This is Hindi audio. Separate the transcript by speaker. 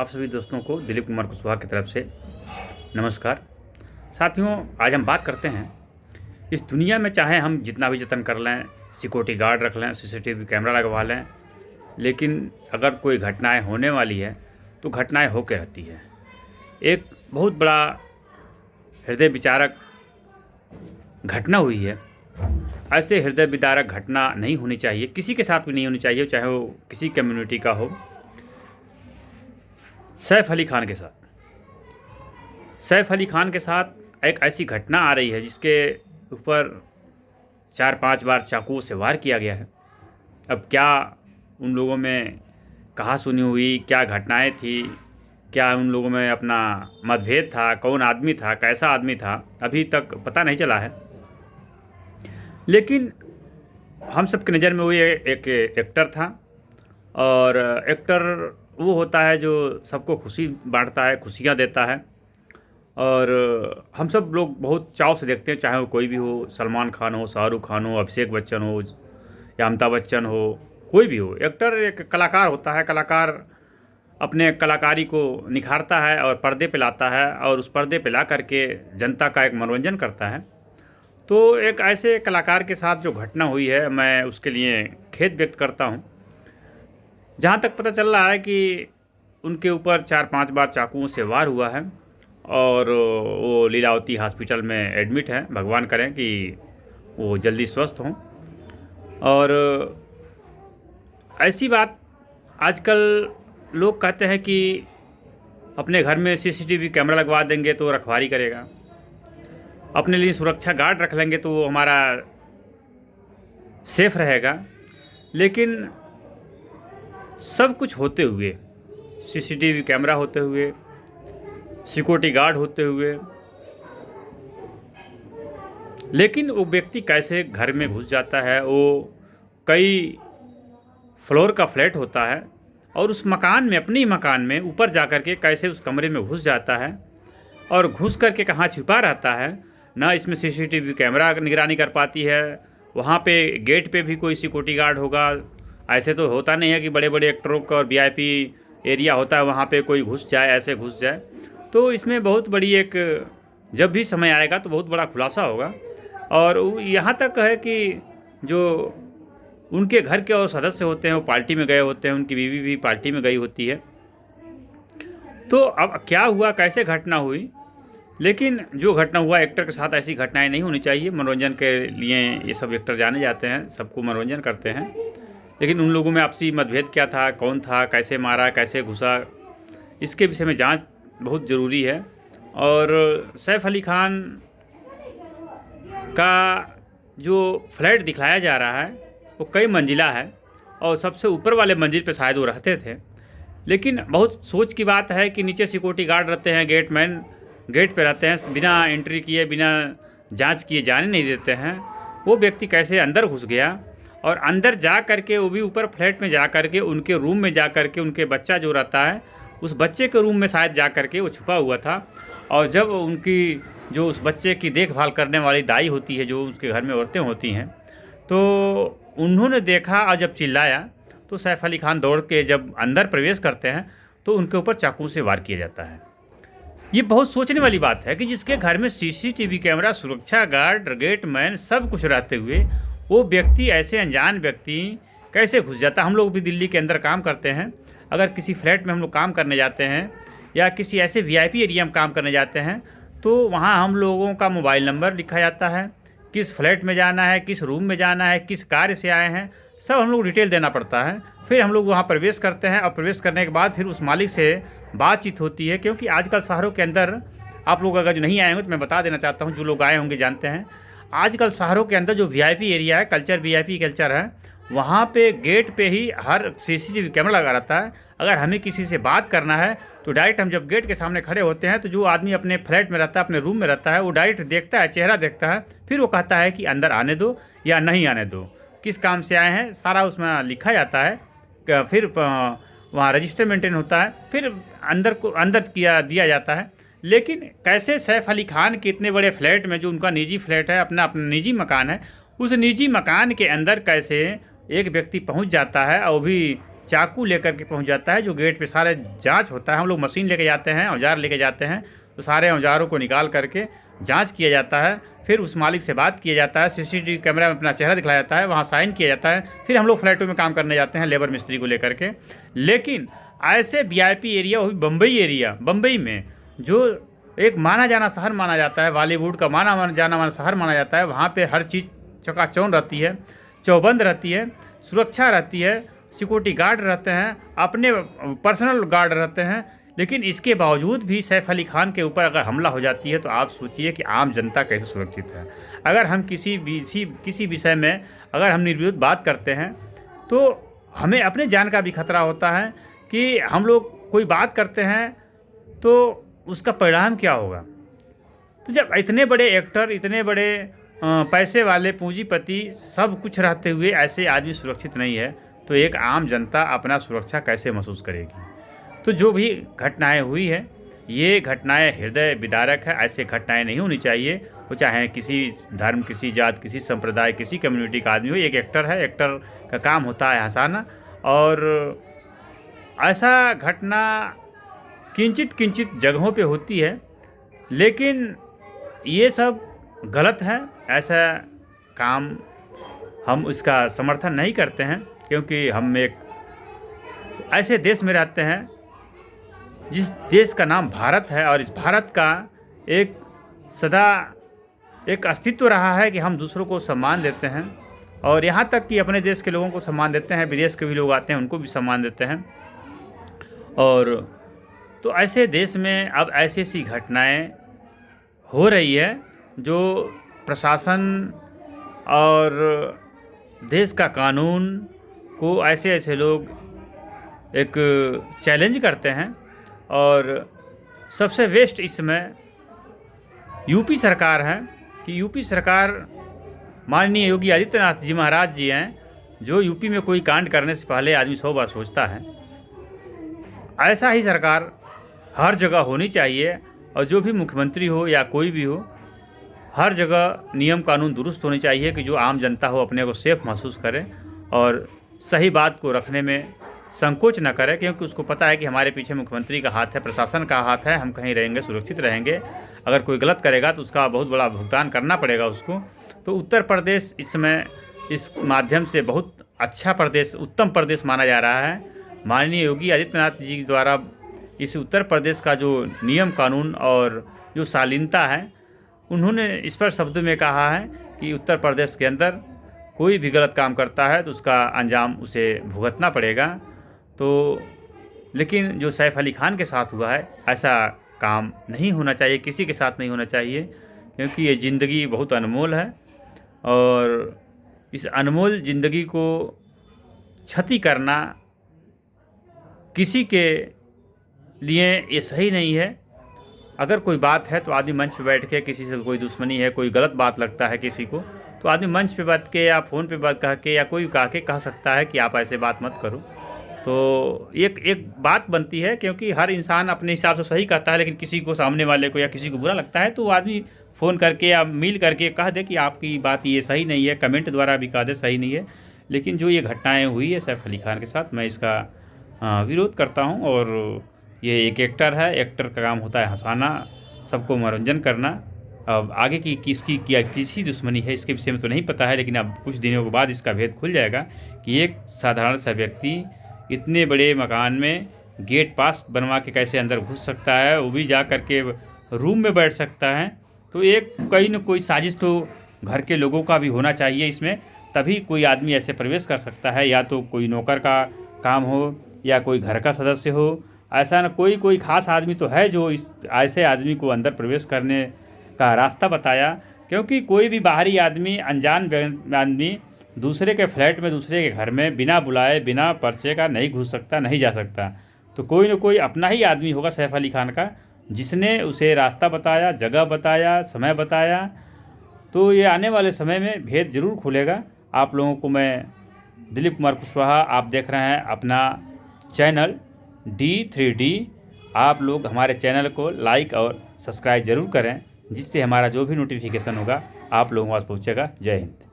Speaker 1: आप सभी दोस्तों को दिलीप कुमार कुशवाहा की तरफ से नमस्कार। साथियों, आज हम बात करते हैं इस दुनिया में चाहे हम जितना भी जतन कर लें, सिक्योरिटी गार्ड रख लें, सीसीटीवी कैमरा लगवा लें, लेकिन अगर कोई घटनाएं होने वाली है तो घटनाएं होकर रहती है। एक बहुत बड़ा हृदय विचारक घटना हुई है। ऐसे हृदय विदारक घटना नहीं होनी चाहिए, किसी के साथ भी नहीं होनी चाहिए, चाहे वो किसी कम्युनिटी का हो। सैफ अली खान के साथ एक ऐसी घटना आ रही है जिसके ऊपर 4-5 बार चाकू से वार किया गया है। अब क्या उन लोगों में कहा सुनी हुई, क्या घटनाएं थी, क्या उन लोगों में अपना मतभेद था, कौन आदमी था, कैसा आदमी था, अभी तक पता नहीं चला है। लेकिन हम सब की नज़र में वो एक एक्टर था, और एक्टर वो होता है जो सबको खुशी बांटता है, खुशियाँ देता है, और हम सब लोग बहुत चाव से देखते हैं, चाहे वो कोई भी हो, सलमान खान हो, शाहरुख खान हो, अभिषेक बच्चन हो या अमिताभ बच्चन हो, कोई भी हो। एक्टर एक कलाकार होता है, कलाकार अपने कलाकारी को निखारता है और पर्दे पे लाता है, और उस पर्दे पे ला करके जनता का एक मनोरंजन करता है। तो एक ऐसे कलाकार के साथ जो घटना हुई है, मैं उसके लिए खेद व्यक्त करता हूँ। जहाँ तक पता चल रहा है कि उनके ऊपर 4-5 बार चाकुओं से वार हुआ है, और वो लीलावती हॉस्पिटल में एडमिट है। भगवान करें कि वो जल्दी स्वस्थ हों। और ऐसी बात आजकल लोग कहते हैं कि अपने घर में सीसीटीवी कैमरा लगवा देंगे तो रखवाली करेगा, अपने लिए सुरक्षा गार्ड रख लेंगे तो वो हमारा सेफ रहेगा। लेकिन सब कुछ होते हुए, सीसीटीवी कैमरा होते हुए, सिक्योरिटी गार्ड होते हुए, लेकिन वो व्यक्ति कैसे घर में घुस जाता है। वो कई फ्लोर का फ्लैट होता है, और उस मकान में, अपने ही मकान में ऊपर जा कर के कैसे उस कमरे में घुस जाता है, और घुस करके कहाँ छिपा रहता है, ना इसमें सीसीटीवी कैमरा निगरानी कर पाती है। वहाँ पे गेट पे भी कोई सिक्योरिटी गार्ड होगा। ऐसे तो होता नहीं है कि बड़े बड़े एक्टरों का और वीआईपी एरिया होता है, वहाँ पे कोई घुस जाए, ऐसे घुस जाए। तो इसमें बहुत बड़ी एक, जब भी समय आएगा तो बहुत बड़ा खुलासा होगा। और यहाँ तक है कि जो उनके घर के और सदस्य होते हैं वो पार्टी में गए होते हैं, उनकी बीवी भी पार्टी में गई होती है। तो अब क्या हुआ, कैसे घटना हुई, लेकिन जो घटना हुआ, एक्टर के साथ ऐसी घटनाएं नहीं होनी चाहिए। मनोरंजन के लिए ये सब एक्टर जाने जाते हैं, सबको मनोरंजन करते हैं, लेकिन उन लोगों में आपसी मतभेद क्या था, कौन था, कैसे मारा, कैसे घुसा, इसके विषय में जांच बहुत ज़रूरी है। और सैफ अली खान का जो फ्लैट दिखाया जा रहा है वो कई मंजिला है, और सबसे ऊपर वाले मंजिल पे शायद वो रहते थे। लेकिन बहुत सोच की बात है कि नीचे सिक्योरिटी गार्ड रहते हैं, गेटमैन गेट पे रहते हैं, बिना एंट्री किए, बिना जांच किए जाने नहीं देते हैं। वो व्यक्ति कैसे अंदर घुस गया, और अंदर जा करके, वो भी ऊपर फ्लैट में जा करके, उनके रूम में जा करके, उनके बच्चा जो रहता है उस बच्चे के रूम में शायद जा करके वो छुपा हुआ था। और जब उनकी जो उस बच्चे की देखभाल करने वाली दाई होती है, जो उसके घर में औरतें होती हैं, तो उन्होंने देखा और जब चिल्लाया तो सैफ अली खान दौड़ के जब अंदर प्रवेश करते हैं तो उनके ऊपर चाकू से वार किया जाता है। ये बहुत सोचने वाली बात है कि जिसके घर में सीसीटीवी कैमरा, सुरक्षा गार्ड, गेटमैन सब कुछ रहते हुए वो व्यक्ति, ऐसे अनजान व्यक्ति कैसे घुस जाता। हम लोग भी दिल्ली के अंदर काम करते हैं, अगर किसी फ्लैट में हम लोग काम करने जाते हैं या किसी ऐसे वीआईपी एरिया में काम करने जाते हैं, तो वहाँ हम लोगों का मोबाइल नंबर लिखा जाता है, किस फ्लैट में जाना है, किस रूम में जाना है, किस कार्य से आए हैं, सब हम लोग डिटेल देना पड़ता है। फिर हम लोग वहाँ प्रवेश करते हैं, और प्रवेश करने के बाद फिर उस मालिक से बातचीत होती है। क्योंकि आजकल शहरों के अंदर, आप लोग अगर जो नहीं आए होंगे तो मैं बता देना चाहता हूँ, जो लोग आए होंगे जानते हैं, आजकल शहरों के अंदर जो वीआईपी एरिया है, कल्चर वीआईपी कल्चर है, वहाँ पे गेट पे ही हर सीसीटीवी कैमरा लगा रहता है। अगर हमें किसी से बात करना है तो डायरेक्ट हम जब गेट के सामने खड़े होते हैं तो जो आदमी अपने फ्लैट में रहता है, अपने रूम में रहता है, वो डायरेक्ट देखता है, चेहरा देखता है, फिर वो कहता है कि अंदर आने दो या नहीं आने दो, किस काम से आए हैं, सारा उसमें लिखा जाता है। फिर वहाँ रजिस्टर मेंटेन होता है, फिर अंदर दिया जाता है। लेकिन कैसे सैफ अली खान के इतने बड़े फ्लैट में, जो उनका निजी फ्लैट है, अपना निजी मकान है, उस निजी मकान के अंदर कैसे एक व्यक्ति पहुंच जाता है, और भी चाकू लेकर के पहुंच जाता है, जो गेट पे सारे जांच होता है। हम लोग मशीन लेके जाते हैं, औजार लेके जाते हैं, तो सारे औजारों को निकाल करके जांच किया जाता है। फिर उस मालिक से बात किया जाता है, सीसीटीवी कैमरा में अपना चेहरा दिखाया जाता है, वहाँ साइन किया जाता है। फिर हम लोग फ्लैटों में काम करने जाते हैं लेबर मिस्त्री को लेकर के। लेकिन ऐसे वीआईपी एरिया, वो भी बम्बई एरिया, बम्बई में जो एक माना जाना शहर माना जाता है, बॉलीवुड का माना जाना शहर माना जाता है, वहाँ पे हर चीज़ चकाचौंध रहती है, चौबंद रहती है, सुरक्षा रहती है, सिक्योरिटी गार्ड रहते हैं, अपने पर्सनल गार्ड रहते हैं। लेकिन इसके बावजूद भी सैफ अली खान के ऊपर अगर हमला हो जाती है तो आप सोचिए कि आम जनता कैसे सुरक्षित है। अगर हम किसी विषय में अगर हम निर्विरोध बात करते हैं तो हमें अपने जान का भी खतरा होता है कि हम लोग कोई बात करते हैं तो उसका परिणाम क्या होगा। तो जब इतने बड़े एक्टर, इतने बड़े पैसे वाले पूंजीपति सब कुछ रहते हुए ऐसे आदमी सुरक्षित नहीं है, तो एक आम जनता अपना सुरक्षा कैसे महसूस करेगी। तो जो भी घटनाएं हुई है, ये घटनाएं हृदय विदारक है। ऐसे घटनाएं नहीं होनी चाहिए। वो चाहे किसी धर्म, किसी जात, किसी संप्रदाय, किसी कम्युनिटी का आदमी हो। एक एक्टर है, एक्टर का काम होता है हंसाना, और ऐसा घटना किंचित जगहों पे होती है, लेकिन ये सब गलत है। ऐसा काम हम इसका समर्थन नहीं करते हैं, क्योंकि हम एक ऐसे देश में रहते हैं जिस देश का नाम भारत है, और इस भारत का एक सदा एक अस्तित्व रहा है कि हम दूसरों को सम्मान देते हैं, और यहाँ तक कि अपने देश के लोगों को सम्मान देते हैं, विदेश के भी लोग आते हैं उनको भी सम्मान देते हैं। और तो ऐसे देश में अब ऐसी ऐसी घटनाएं हो रही है जो प्रशासन और देश का कानून को ऐसे लोग एक चैलेंज करते हैं। और सबसे वेस्ट इसमें यूपी सरकार है कि यूपी सरकार माननीय योगी आदित्यनाथ जी महाराज जी हैं, जो यूपी में कोई कांड करने से पहले आदमी 100 बार सोचता है। ऐसा ही सरकार हर जगह होनी चाहिए, और जो भी मुख्यमंत्री हो या कोई भी हो, हर जगह नियम कानून दुरुस्त होने चाहिए कि जो आम जनता हो अपने को सेफ महसूस करे और सही बात को रखने में संकोच न करे, क्योंकि उसको पता है कि हमारे पीछे मुख्यमंत्री का हाथ है, प्रशासन का हाथ है, हम कहीं रहेंगे सुरक्षित रहेंगे। अगर कोई गलत करेगा तो उसका बहुत बड़ा भुगतान करना पड़ेगा उसको। तो उत्तर प्रदेश इस समय इस माध्यम से बहुत अच्छा प्रदेश, उत्तम प्रदेश माना जा रहा है। माननीय योगी आदित्यनाथ जी द्वारा इस उत्तर प्रदेश का जो नियम कानून और जो शालीनता है, उन्होंने इस पर शब्दों में कहा है कि उत्तर प्रदेश के अंदर कोई भी गलत काम करता है तो उसका अंजाम उसे भुगतना पड़ेगा। तो लेकिन जो सैफ अली खान के साथ हुआ है, ऐसा काम नहीं होना चाहिए, किसी के साथ नहीं होना चाहिए, क्योंकि ये ज़िंदगी बहुत अनमोल है, और इस अनमोल ज़िंदगी को क्षति करना किसी के लिए ये सही नहीं है। अगर कोई बात है तो आदमी मंच पे बैठ के, किसी से कोई दुश्मनी है, कोई गलत बात लगता है किसी को, तो आदमी मंच पे बैठ के या फ़ोन पे बात कह के या कोई कह के कह सकता है कि आप ऐसे बात मत करो। तो एक बात बनती है, क्योंकि हर इंसान अपने हिसाब से सही कहता है, लेकिन किसी को, सामने वाले को या किसी को बुरा लगता है तो आदमी फ़ोन करके या मिल करके कह दे कि आपकी बात ये सही नहीं है, कमेंट द्वारा भी कह दे सही नहीं है। लेकिन जो ये घटनाएं हुई है सैफ अली खान के साथ, मैं इसका विरोध करता हूं। और ये एक एक्टर है, एक्टर का काम होता है हंसाना, सबको मनोरंजन करना। अब आगे की किसकी क्या किसी दुश्मनी है इसके विषय में तो नहीं पता है, लेकिन अब कुछ दिनों के बाद इसका भेद खुल जाएगा कि एक साधारण सा व्यक्ति इतने बड़े मकान में गेट पास बनवा के कैसे अंदर घुस सकता है, वो भी जा कर के रूम में बैठ सकता है। तो एक कोई न कोई साजिश तो घर के लोगों का भी होना चाहिए इसमें, तभी कोई आदमी ऐसे प्रवेश कर सकता है। या तो कोई नौकर का काम हो या कोई घर का सदस्य हो, ऐसा न कोई खास आदमी तो है जो इस ऐसे आदमी को अंदर प्रवेश करने का रास्ता बताया। क्योंकि कोई भी बाहरी आदमी, अनजान आदमी दूसरे के फ्लैट में, दूसरे के घर में बिना बुलाए, बिना पर्चे का नहीं घुस सकता, नहीं जा सकता। तो कोई न कोई अपना ही आदमी होगा सैफ अली खान का, जिसने उसे रास्ता बताया, जगह बताया, समय बताया। तो ये आने वाले समय में भेद जरूर खुलेगा। आप लोगों को मैं दिलीप कुमार कुशवाहा, आप देख रहे हैं अपना चैनल D3D। आप लोग हमारे चैनल को लाइक और सब्सक्राइब ज़रूर करें, जिससे हमारा जो भी नोटिफिकेशन होगा आप लोगों के पास पहुँचेगा। जय हिंद।